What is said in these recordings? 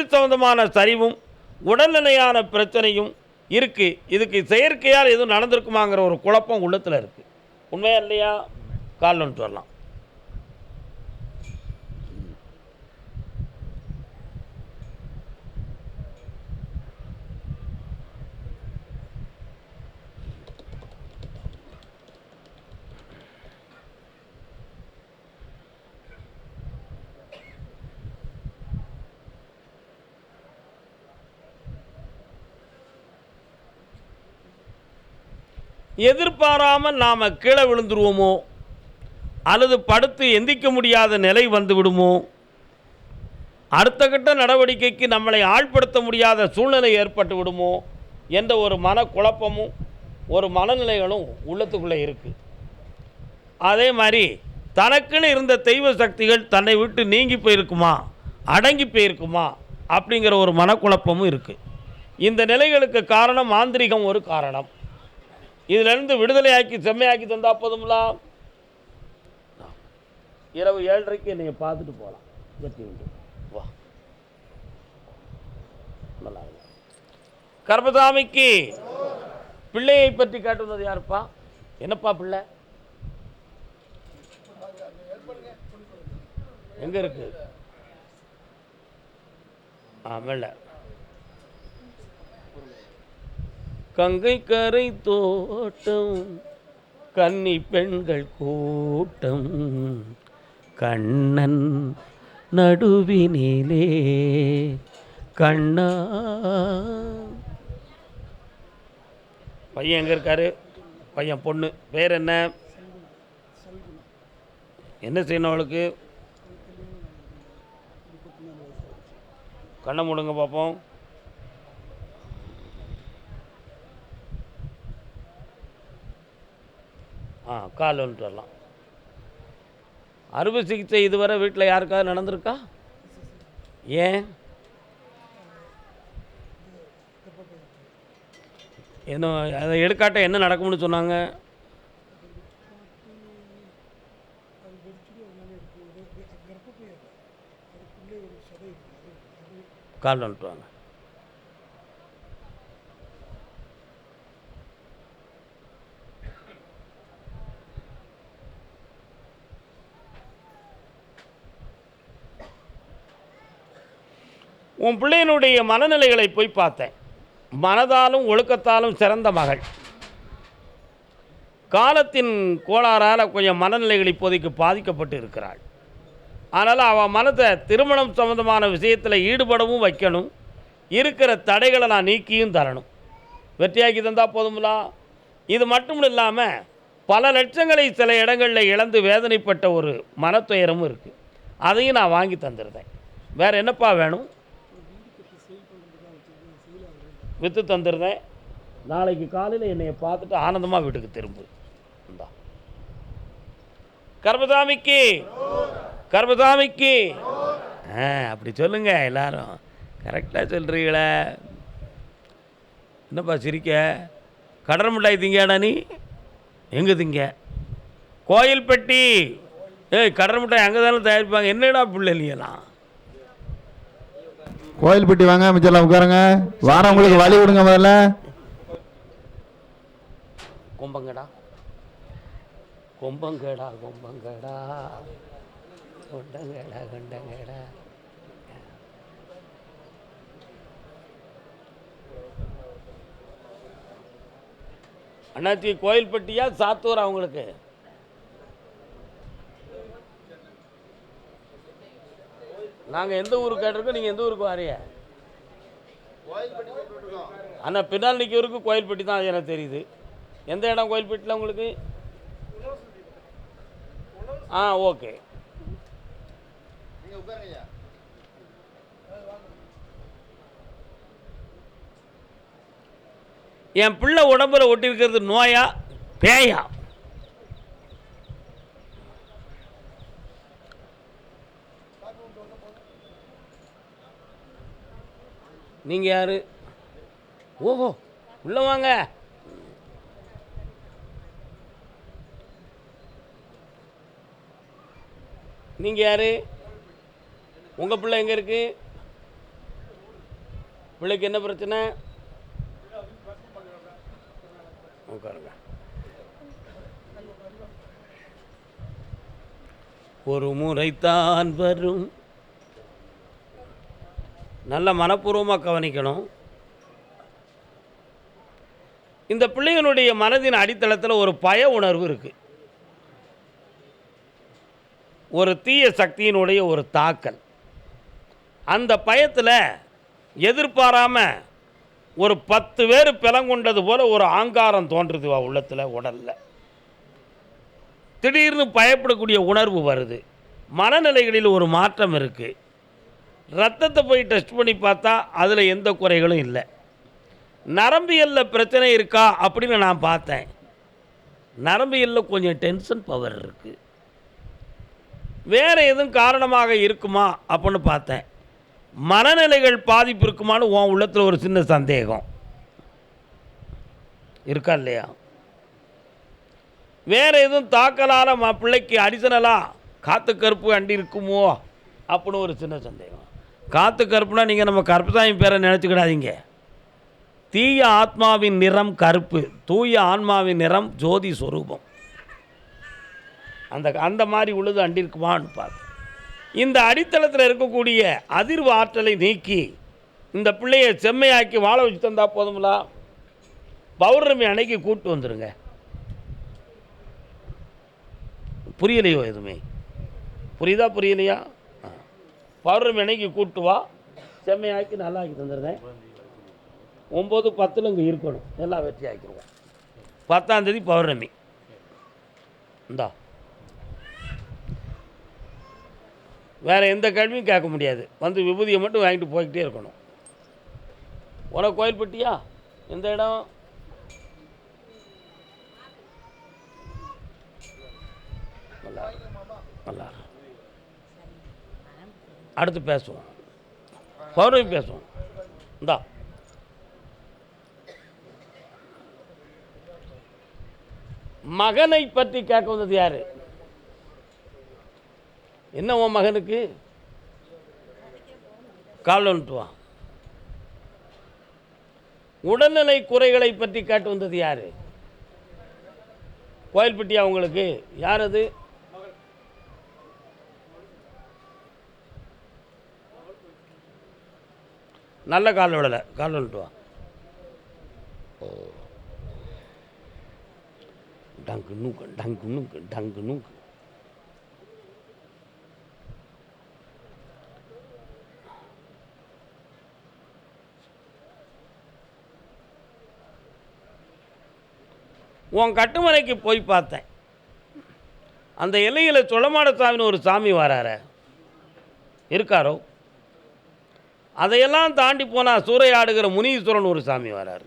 தொழில் சம்பந்தமான சரிவும் உடல்நிலையான பிரச்சனையும் இருக்குது. இதுக்கு செயற்கையால் எதுவும் நடந்திருக்குமாங்கிற ஒரு குழப்பம் உள்ளத்தில் இருக்குது. உண்மையா இல்லையா? கால் வந்துட்டு வரலாம். எதிர்பாராமல் நாம் கீழே விழுந்துருவோமோ அல்லது படுத்து எந்திக்க முடியாத நிலை வந்து விடுமோ, அடுத்த கட்ட நடவடிக்கைக்கு நம்மளை ஆழ்படுத்த முடியாத சூழ்நிலை ஏற்பட்டு விடுமோ என்ற ஒரு மனக்குழப்பமும் ஒரு மனநிலைகளும் உள்ளத்துக்குள்ளே இருக்குது. அதே மாதிரி தனக்குன்னு இருந்த தெய்வ சக்திகள் தன்னை விட்டு நீங்கி போயிருக்குமா, அடங்கி போயிருக்குமா அப்படிங்கிற ஒரு மனக்குழப்பமும் இருக்குது. இந்த நிலைகளுக்கு காரணம் மாந்திரிகம் ஒரு காரணம். இதிலிருந்து விடுதலையாக்கி செம்மையாக்கி தந்தால் போதும்ல. இரவு 7:30 நீங்கள் பார்த்துட்டு போகலாம். வெற்றி உண்டு. வா, நல்லா கர்மசாமிக்கு பிள்ளையை பற்றி காட்டுவது யாருப்பா? என்னப்பா பிள்ளை எங்கே இருக்கு? ஆமல்ல கங்கை கரை தோட்டம் கன்னி பெண்கள் கூட்டம் கண்ணன் நடுவினிலே கண்ணா. பையன் எங்கே இருக்காரு? பையன் பொண்ணு பேர் என்ன? என்ன செய்யணும் அவளுக்கு? கண்ணை மூடுங்க பார்ப்போம். கால் வந்துட்டு வரலாம். அறுவை சிகிச்சை இதுவரை வீட்டில் யாருக்காவது நடந்திருக்கா? ஏன் என்ன அதை எடுக்காட்ட என்ன நடக்கும்னு சொன்னாங்க? கால் வந்துட்டு வாங்க. உன் பிள்ளையினுடைய மனநிலைகளை போய் பார்த்தேன். மனதாலும் ஒழுக்கத்தாலும் சிறந்த மகள். காலத்தின் கோளாறால் கொஞ்சம் மனநிலைகள் இப்போதைக்கு பாதிக்கப்பட்டு இருக்கிறாள். அதனால் அவள் மனத்தை திருமணம் சம்பந்தமான விஷயத்தில் ஈடுபடவும் வைக்கணும். இருக்கிற தடைகளை நான் நீக்கியும் தரணும். வெற்றியாக்கி தந்தால் போதுங்களா? இது மட்டும் இல்லாமல் பல லட்சங்களை சில இடங்களில் இழந்து வேதனைப்பட்ட ஒரு மனத்துயரமும் இருக்குது. அதையும் நான் வாங்கி தந்துடுறேன். வேறு என்னப்பா வேணும்? விற்று தந்துடுறேன். நாளைக்கு காலையில் என்னையை பார்த்துட்டு ஆனந்தமாக வீட்டுக்கு திரும்பு. இந்தா கர்மசாமிக்கு கர்மசாமிக்கு அப்படி சொல்லுங்க எல்லாரும். கரெக்டாக சொல்கிறீங்களே. என்னப்பா சிரிக்க? கடல் மிட்டாய் திங்காடா நீ? எங்கே திங்க? கோயில்பட்டி. கடல் மிட்டாய் அங்கே தானே தயாரிப்பாங்க. என்னடா பிள்ளை நீலாம்? கோயில்பட்டி வாங்க, மிச்சம் உட்காருங்க. வாரம் உங்களுக்கு வழி விடுங்க. முதல்ல கொம்பங்கடா கொம்பங்கடா கொம்பங்கடா கொண்டங்கடா கொண்டங்கடா. அண்ணாச்சி கோயில்பட்டியா சாத்தூர்? அவங்களுக்கு நாங்கள் எந்த ஊருக்கு கேட்டிருக்கோம், நீங்கள் எந்த ஊருக்கு வாரிய? அண்ணா பின்னால் நிற்கிறவருக்கு கோயில்பட்டி தான், அது எனக்கு தெரியுது. எந்த இடம் கோயில்பட்டியில் உங்களுக்கு? ஓகே. என் பிள்ளை உடம்புல ஒட்டிருக்கிறது நோயா பேயா? நீங்கள் யார்? ஓஹோ, உள்ள வாங்க. நீங்கள் யார்? உங்கள் பிள்ளை எங்கே இருக்குது? பிள்ளைக்கு என்ன பிரச்சனை? உட்காருங்க. ஒரு முறைத்தான் வரும். நல்ல மனப்பூர்வமாக கவனிக்கணும். இந்த பிள்ளைகளுடைய மனதின் அடித்தளத்தில் ஒரு பய உணர்வு இருக்குது. ஒரு தீய சக்தியினுடைய ஒரு தாக்கல். அந்த பயத்தில் எதிர்பாராமல் ஒரு 10 பேர் பிளங்கொண்டது போல் ஒரு ஆங்காரம் தோன்றுதுவா உள்ளத்தில், உடலில். திடீர்னு பயப்படக்கூடிய உணர்வு வருது. மனநிலைகளில் ஒரு மாற்றம் இருக்குது. ரத்தத்தை போய் டெஸ்ட் பண்ணி பார்த்தா அதில் எந்த குறைகளும் இல்லை. நரம்பியலில் பிரச்சனை இருக்கா அப்படின்னு நான் பார்த்தேன். நரம்பியலில் கொஞ்சம் டென்ஷன் பவர் இருக்குது. வேறு எதுவும் காரணமாக இருக்குமா அப்படின்னு பார்த்தேன். மனநிலைகள் பாதிப்பு இருக்குமான்னு உன் உள்ளத்தில் ஒரு சின்ன சந்தேகம் இருக்கா இல்லையா? வேறு எதுவும் தாக்கலால் பிள்ளைக்கு அடிஷனலாக காற்று கருப்பு அண்டி இருக்குமோ அப்படின்னு ஒரு சின்ன சந்தேகம். காற்று கருப்புனா நீங்கள் நம்ம கருப்புசாமி பேரை நினச்சிக்கிடாதீங்க. தீய ஆத்மாவின் நிறம் கருப்பு, தூய ஆன்மாவின் நிறம் ஜோதி சொரூபம். அந்த மாதிரி உள்ளது அண்டிருக்குமான்னு பார்த்து இந்த அடித்தளத்தில் இருக்கக்கூடிய அதிர்வு ஆற்றலை நீக்கி இந்த பிள்ளையை செம்மையாக்கி வாழ வச்சு தந்தா போதுங்களா? பௌர்ணமி அன்னைக்கு கூட்டு வந்துடுங்க. புரியலையோ? எதுவுமே புரியுதா புரியலையா? பௌர்ணமி அன்னைக்கு கூட்டு வா, செம்மையாக்கி நல்லா ஆக்கி தந்துடுறேன். 9-10 இங்கே இருக்கணும், எல்லாம் வெற்றி ஆக்கிடுவோம். 10ஆம் தேதி பௌர்ணமி. இந்தா வேறு எந்த கேள்வியும் கேட்க முடியாது. வந்து விபூதியை மட்டும் வாங்கிட்டு போய்கிட்டே இருக்கணும். உனக்கு கோயில்பட்டியா? எந்த இடம்? நல்லா. அடுத்து பேசுவோம், பௌர்ணமி பேசுவோம். இந்தா மகனை பற்றி கேட்க வந்தது யாரு? என்ன உன் மகனுக்கு? கால் வந்துட்டுவான். உடல்நிலை குறைகளை பற்றி கேட்டு வந்தது யாரு? கோயில்பட்டியா உங்களுக்கு? யார் அது? நல்ல கால் விடலை, கால் வந்துட்டுவான். டங்கு நூக்கு டங்கு நூக்கு டங்கு நூக்கு. உன் கட்டுமனைக்கு போய் பார்த்தேன். அந்த எல்லையில் சொலமாட சாமின்னு ஒரு சாமி வரார, இருக்காரோ? அதையெல்லாம் தாண்டி போனால் சூறையாடுகிற முனீஸ்வரன் ஒரு சாமி வராரு.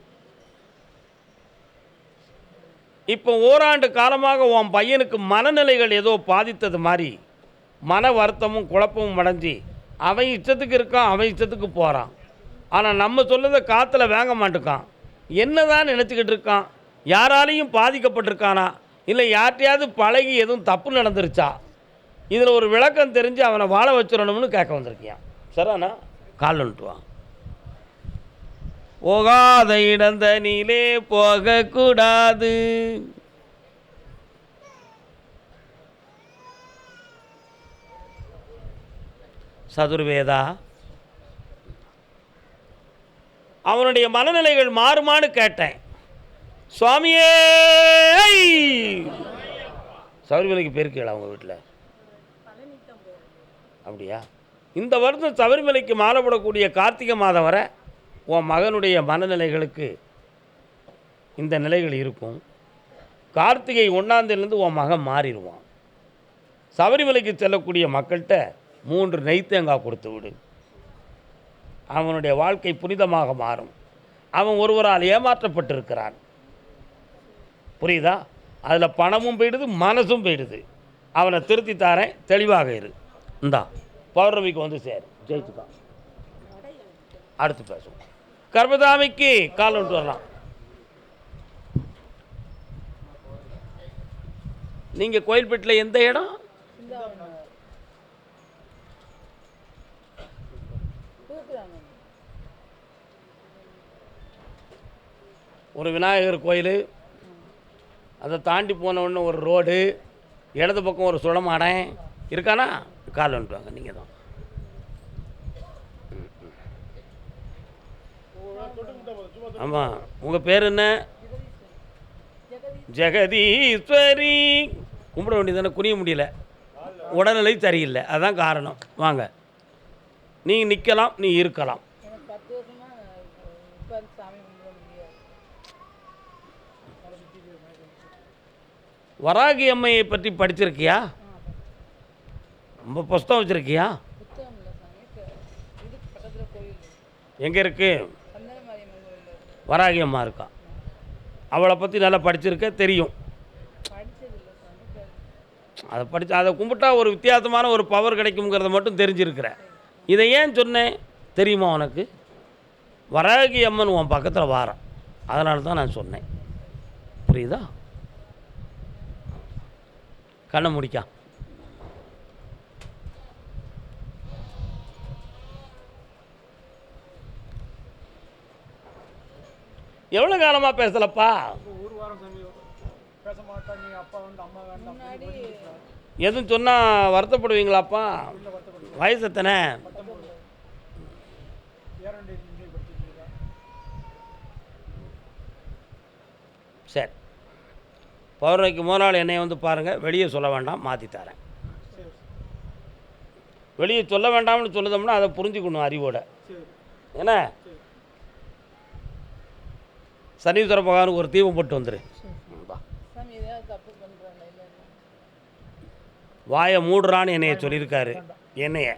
இப்போ ஓராண்டு காலமாக உன் பையனுக்கு மனநிலைகள் ஏதோ பாதித்தது மாதிரி மன வருத்தமும் குழப்பமும் அடைஞ்சி அவன் இஷ்டத்துக்கு இருக்கான், அவன் இஷ்டத்துக்கு போகிறான். ஆனால் நம்ம சொல்லதை காற்றுல வாங்க மாட்டுக்கான். என்ன தான் நினச்சிக்கிட்டு இருக்கான்? யாராலையும் பாதிக்கப்பட்டிருக்கானா, இல்லை யார்கிட்டையாவது பழகி எதுவும் தப்பு நடந்துருச்சா? இதில் ஒரு விளக்கம் தெரிஞ்சு அவனை வாழ வச்சிடணும்னு கேட்க வந்திருக்கியான். சரிண்ணா? கால் வந்துட்டுவான். போகாத இடந்த நீலே போகக்கூடாது. சதுர்வேதா, அவனுடைய மனநிலைகள் மாறுமான்னு கேட்டேன். சுவாமியே, சபரிமலைக்கு போயிருக்கீங்களா அவங்க வீட்டில்? அப்படியா? இந்த வருஷம் சபரிமலைக்கு மாலை போடக்கூடிய கார்த்திகை மாதம் வரை உன் மகனுடைய மனநிலைகளுக்கு இந்த நிலைகள் இருக்கும். கார்த்திகை 1ஆம் தேதியிலேருந்து உன் மகன் மாறிடுவான். சபரிமலைக்கு செல்லக்கூடிய மக்கள்கிட்ட 3 நெய்த்தேங்காய் கொடுத்து விடு. அவனுடைய வாழ்க்கை புனிதமாக மாறும். அவன் ஒருவரால் ஏமாற்றப்பட்டிருக்கிறான். புரியுதா? அதில் பணமும் போயிடுது, மனசும் போயிடுது. அவனை திருத்தி தாரேன், தெளிவாக இரு. இந்தா பௌர்ணமிக்கு வந்து சேரு, ஜெயிச்சுக்கான். அடுத்து பேசுவோம். கர்மதாமிக்கு கால் வந்துட்டு வரலாம். நீங்கள் கோயில்பேட்டில் எந்த இடம்? ஒரு விநாயகர் கோயில், அதை தாண்டி போன உடனே ஒரு ரோடு, இடது பக்கம் ஒரு சுடமாடன் இருக்கானா? கால் வந்துட்டுவாங்க. நீங்கள் தான். ஆமாம். உங்கள் பேர் என்ன? ஜெகதீஸ்வரி. கும்பிட வேண்டியதானே, குனிய முடியல, உடல்நிலை சரியில்லை, அதுதான் காரணம். வாங்க, நீ நிற்கலாம், நீ இருக்கலாம். வராகி அம்மையை பற்றி படிச்சிருக்கியா? ரொம்ப புஸ்தகம் வச்சுருக்கியா? எங்கே இருக்கு? வராகி அம்மா இருக்கா, அவளை பற்றி நல்லா படிச்சிருக்க, தெரியும். அதை அதை கும்பிட்டா ஒரு வித்தியாசமான ஒரு பவர் கிடைக்குங்கிறத மட்டும் தெரிஞ்சிருக்கிற. இதை ஏன் சொன்னேன் தெரியுமா உனக்கு? வராகி அம்மன் உன் பக்கத்தில் வாரான், அதனால தான் நான் சொன்னேன். புரியுதா? கண்ணை முடிக்கா. எவ்வளோ காலமாக பேசலப்பா? எதுவும் சொன்னால் வருத்தப்படுவீங்களாப்பா? வயசு எத்தனை? சரி, பௌர்ணமிக்கு முதல் நாள் என்னை வந்து பாருங்கள். வெளியே சொல்ல வேண்டாம், மாற்றி தரேன். வெளியே சொல்ல வேண்டாம்னு சொல்லுதோம்னா அதை புரிஞ்சுக்கணும் அறிவோட. ஏன்னா சனீஸ்வர பகவானுக்கு ஒரு தீபம் போட்டு வந்துரு. வாயை மூடுறான்னு என்னைய சொல்லியிருக்காரு. என்னைய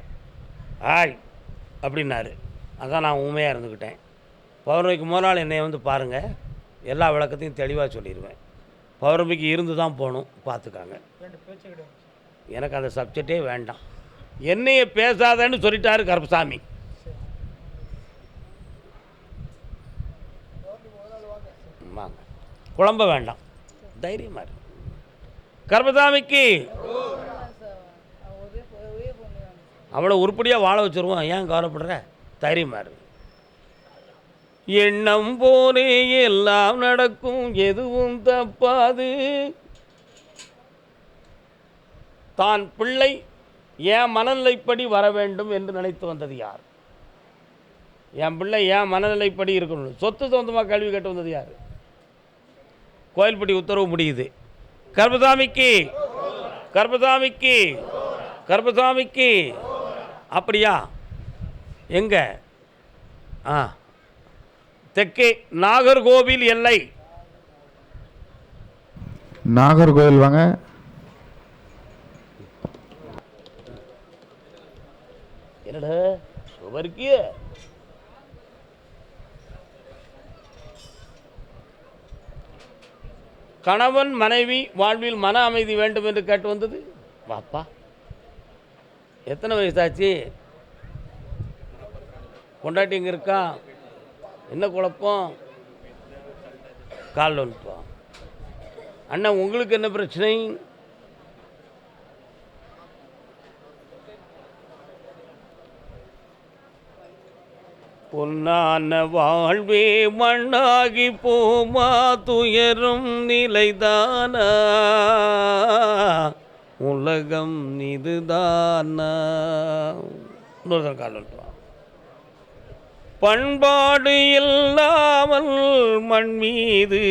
ஆய் அப்படின்னாரு. அதான் நான் உண்மையாக இருந்துக்கிட்டேன். பௌர்ணமிக்கு முதல் நாள் என்னை வந்து பாருங்கள், எல்லா விளக்கத்தையும் தெளிவாக சொல்லிடுவேன். பௌர்ணமிக்கு இருந்து தான் போகணும், பார்த்துக்காங்க. எனக்கு அந்த சப்ஜெக்டே வேண்டாம். என்னைய பேசாதன்னு சொல்லிட்டாரு கருப்பசாமி. வாங்க, குழம்ப வேண்டாம், தைரியமாக இருக்கு. கருப்பசாமிக்கு அவ்வளோ உருப்படியாக வாழ வச்சுருவோம். ஏன் கவலைப்படுற? தைரியமாக இருக்கு. எண்ணம் போலே எல்லாம் நடக்கும், எதுவும் தப்பாது. தான் பிள்ளை என் மனநிலைப்படி வர வேண்டும் என்று நினைத்து வந்தது யார்? என் பிள்ளை என் மனநிலைப்படி இருக்கணும். சொத்து சொந்தமாக கல்வி கட்டு வந்தது யார்? கோயில்பட்டி உத்தரவு முடியுது. கருப்பசாமிக்கு, கருப்பசாமிக்கு, கருப்பசாமிக்கு. அப்படியா? எங்கே? தெற்கே நாகர்கோவில் எல்லை. நாகர்கோவில் வாங்க. என்னடா சுவர்க்கிய கணவன் மனைவி வாழ்வில் மன அமைதி வேண்டும் என்று கேட்டு வந்தது. வாப்பா, எத்தனை வயசாச்சு? கொண்டாட்டி இங்கே இருக்கா? என்ன குழப்பம்? காலில் வந்துட்டோம். அண்ணன் உங்களுக்கு என்ன பிரச்சனை? பொன்னான வாழ்வே மண்ணாகி போமா, துயரும் நிலைதானா, உலகம் இதுதானா. இன்னொரு கால் வந்துட்டோம். பண்பாடு இல்லாமல் மண் மீது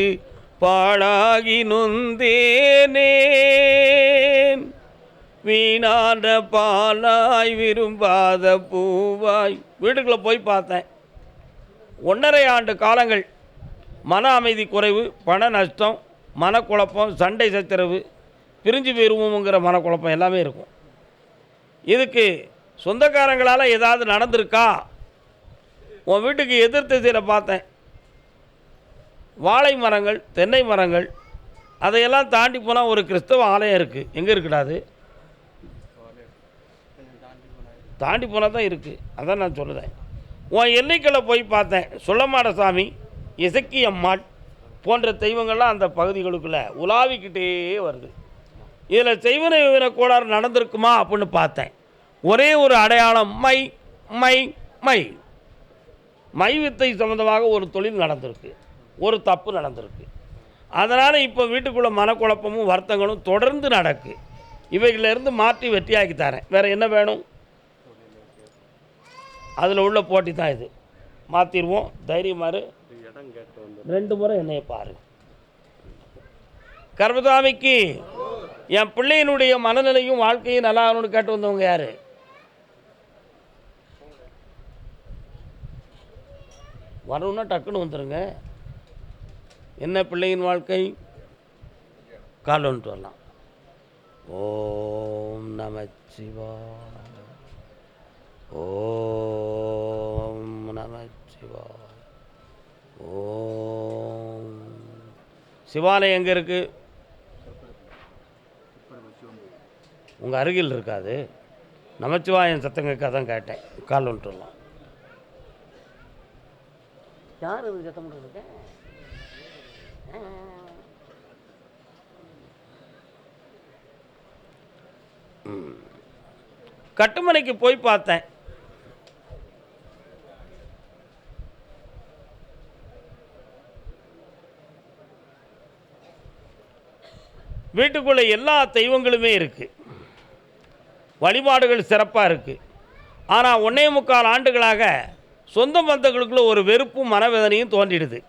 பாழாகி நொந்தேனே, வீணான பாலாய் விரும்பாத பூவாய். வீட்டுக்குள்ளே போய் பார்த்தேன். 1.5 ஆண்டு காலங்கள் மன அமைதி குறைவு, பண நஷ்டம், மனக்குழப்பம், சண்டை சச்சரவு, பிரிஞ்சு போயிருவோங்கிற மனக்குழப்பம் எல்லாமே இருக்கும். இதுக்கு சொந்தக்காரங்களால் ஏதாவது நடந்திருக்கா? உன் வீட்டுக்கு எதிர் திசையில் பார்த்தேன். வாழை மரங்கள், தென்னை மரங்கள், அதையெல்லாம் தாண்டி போனால் ஒரு கிறிஸ்தவ ஆலயம் இருக்குது. எங்கே இருக்குடாது? தாண்டி போனால் தான் இருக்குது. அதான் நான் சொல்லுறேன். உன் எல்லைக்குள்ளே போய் பார்த்தேன். சொல்லமாட சாமி, இசக்கி அம்மாள் போன்ற தெய்வங்கள்லாம் அந்த பகுதிகளுக்குள்ளே உலாவிக்கிட்டே வருது. இதில் செய்வன விவர கோளாறு நடந்திருக்குமா அப்படின்னு பார்த்தேன். ஒரே ஒரு அடையாளம், மை மை மை மை வித்தை சம்மந்தமாக ஒரு தொழில் நடந்திருக்கு. ஒரு தப்பு நடந்திருக்கு. அதனால் இப்போ வீட்டுக்குள்ளே மனக்குழப்பமும் வருத்தங்களும் தொடர்ந்து நடக்கு. இவைகளிலிருந்து மாற்றி வெற்றியாக்கி தரேன். வேறு என்ன வேணும்? அதில் உள்ள போட்டி தான் இது. மாற்றிடுவோம். தைரியமாரு. 2 முறை என்னைய பாரு. கர்மசாமிக்கு என் பிள்ளையினுடைய மனநிலையும் வாழ்க்கையும் நல்லா ஆகணும்னு கேட்டு வந்தவங்க யார்? வரணும்னா டக்குன்னு வந்துடுங்க. என்ன பிள்ளையின் வாழ்க்கை? கால் வந்துட்டு வரலாம். ஓம் நமச்சிவாய. ஓம் நமச்சிவாய. ஓம். சிவாலயம் எங்கே இருக்குது? உங்கள் அருகில் இருக்காது. நமச்சிவாயன் சத்தம் கேட்க தான் கேட்டேன். கால் வந்துட்டு வரலாம். யார் அது சத்தம் போட்டுருக்க? கட்டுமனைக்கு போய் பார்த்தேன். வீட்டுக்குள்ளே எல்லா தெய்வங்களுமே இருக்குது. வழிபாடுகள் சிறப்பாக இருக்குது. ஆனால் 1.25 ஆண்டுகளாக சொந்த பந்தங்களுக்குள்ள ஒரு வெறுப்பும் மனவேதனையும் தோன்றிடுது.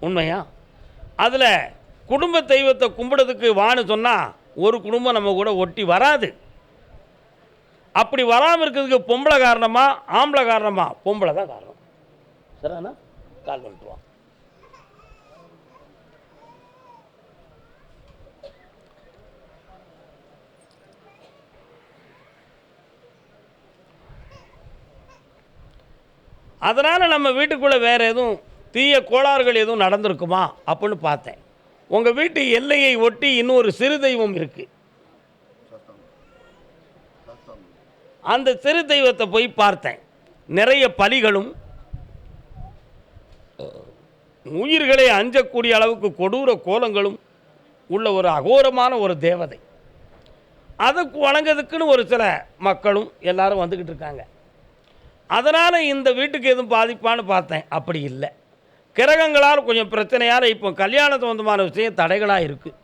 உண்மையா? அதில் குடும்ப தெய்வத்தை கும்பிடுறதுக்கு வான்னு சொன்னால் ஒரு குடும்பம் நம்ம கூட ஒட்டி வராது. அப்படி வராமல் இருக்கிறதுக்கு பொம்பளை காரணமா ஆம்பளை காரணமா? பொம்பளை தான் காரணம். சரிண்ணா? கால் பண்ணிட்டுவான். அதனால் நம்ம வீட்டுக்குள்ளே வேறு எதுவும் தீய கோளாறுகள் எதுவும் நடந்திருக்குமா அப்படின்னு பார்த்தேன். உங்கள் வீட்டு எல்லையை ஒட்டி இன்னொரு சிறு தெய்வம் இருக்குது. அந்த சிறு தெய்வத்தை போய் பார்த்தேன். நிறைய பலிகளும் உயிர்களை அஞ்சக்கூடிய அளவுக்கு கொடூர கோலங்களும் உள்ள ஒரு அகோரமான ஒரு தேவதை. அதுக்கு வணங்கிறதுக்குன்னு ஒரு சில மக்களும் எல்லாரும் வந்துக்கிட்டு இருக்காங்க. அதனால் இந்த வீட்டுக்கு எதுவும் பாதிப்பான்னு பார்த்தேன். அப்படி இல்லை. கிரகங்களால் கொஞ்சம் பிரச்சனையால் இப்போ கல்யாண சம்பந்தமான விஷயம் தடைகளாக இருக்குது.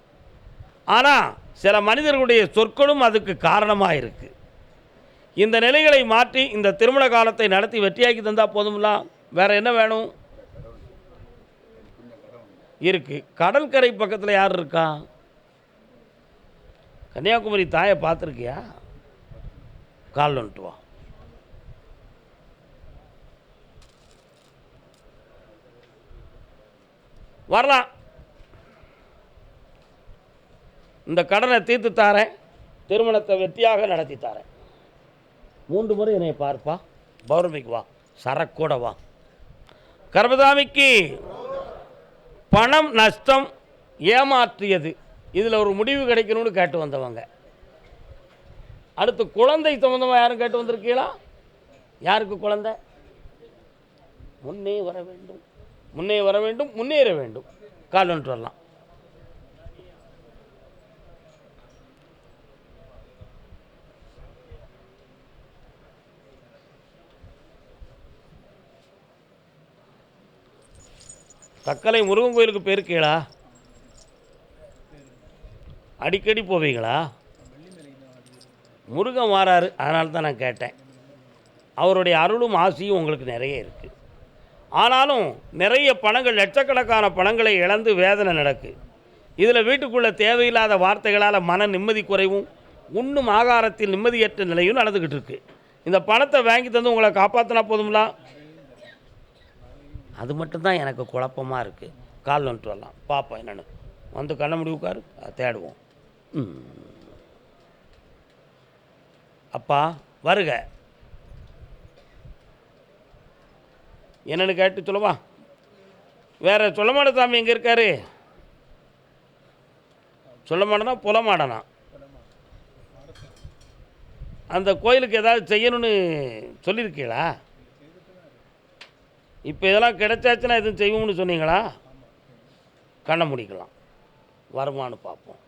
ஆனால் சில மனிதர்களுடைய சொற்களும் அதுக்கு காரணமாக இருக்குது. இந்த நிலைகளை மாற்றி இந்த திருமண காலத்தை நடத்தி வெற்றியாக்கி தந்தால் போதும்லாம். வேறு என்ன வேணும்? இருக்குது. கடற்கரை பக்கத்தில் யார் இருக்கா? கன்னியாகுமரி தாயை பார்த்துருக்கியா? கால் வந்துட்டு வா. வரலாம். இந்த கடனை தீர்த்து தாரேன். திருமணத்தை வெற்றியாக நடத்தி தாரேன். 3 முறை என்னை பார்ப்பா. பௌர்ணமிக்கு வா. சரக்கூட வா. கர்மசாமிக்கு பணம் நஷ்டம் ஏமாற்றியது. இதில் ஒரு முடிவு கிடைக்கணும்னு கேட்டு வந்தவங்க. அடுத்து குழந்தை சம்பந்தமாக யாரும் கேட்டு வந்திருக்கீங்களா? யாருக்கு குழந்தை? முன்னே வர வேண்டும், முன்னே வர வேண்டும், முன்னேற வேண்டும். கால் வந்துட்டு வரலாம். தக்கலை முருகன் கோயிலுக்கு போயிருக்கீங்களா? அடிக்கடி போவீங்களா? முருகன் வாராரு, அதனால தான் நான் கேட்டேன். அவருடைய அருளும் ஆசியும் உங்களுக்கு நிறைய இருக்குது. ஆனாலும் நிறைய பணங்கள், லட்சக்கணக்கான பணங்களை இழந்து வேதனை நடக்கு. இதில் வீட்டுக்குள்ளே தேவையில்லாத வார்த்தைகளால் மன நிம்மதி குறைவும் உண்ணும் ஆகாரத்தில் நிம்மதியற்ற நிலையும் நடந்துக்கிட்டு இருக்கு. இந்த பணத்தை வாங்கி தந்து உங்களை காப்பாற்றினா போதுங்களா? அது மட்டும்தான் எனக்கு குழப்பமாக இருக்குது. கால் வந்துட்டு வரலாம். பார்ப்போம் என்னென்னு. வந்து கண்ண முடி உட்காரு, தேடுவோம். அப்பா வருக. என்னென்னு கேட்டு சொல்லவா? வேறு சொல்ல மாட்ட சாமி எங்கே இருக்காரு? சொல்ல மாட்டேனா புல மாடனா? அந்த கோயிலுக்கு ஏதாவது செய்யணும்னு சொல்லியிருக்கீங்களா? இப்போ இதெல்லாம் கிடைச்சாச்சுன்னா எதுவும் செய்வோம்னு சொன்னீங்களா? கண்ண முடிக்கலாம். வருமானு பார்ப்போம்.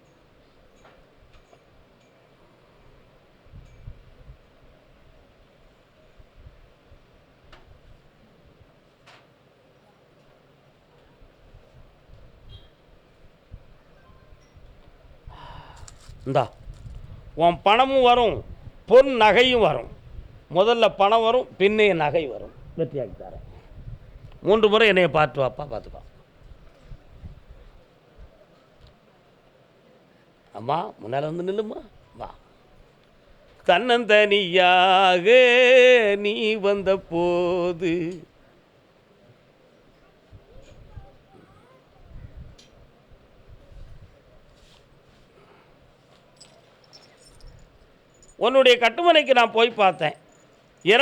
இந்தா உன் பணமும் வரும், பொன் நகையும் வரும். முதல்ல பணம் வரும், பின்னே நகை வரும். வெற்றியாக்கி தரேன். 3 முறை என்னைய பார்த்து வாப்பா, பார்த்துப்பா. அம்மா முன்னால் வந்து நில்லுமா, வா. தன்னந்தனியாக நீ வந்த போது உன்னுடைய கட்டுமனைக்கு நான் போய் பார்த்தேன்.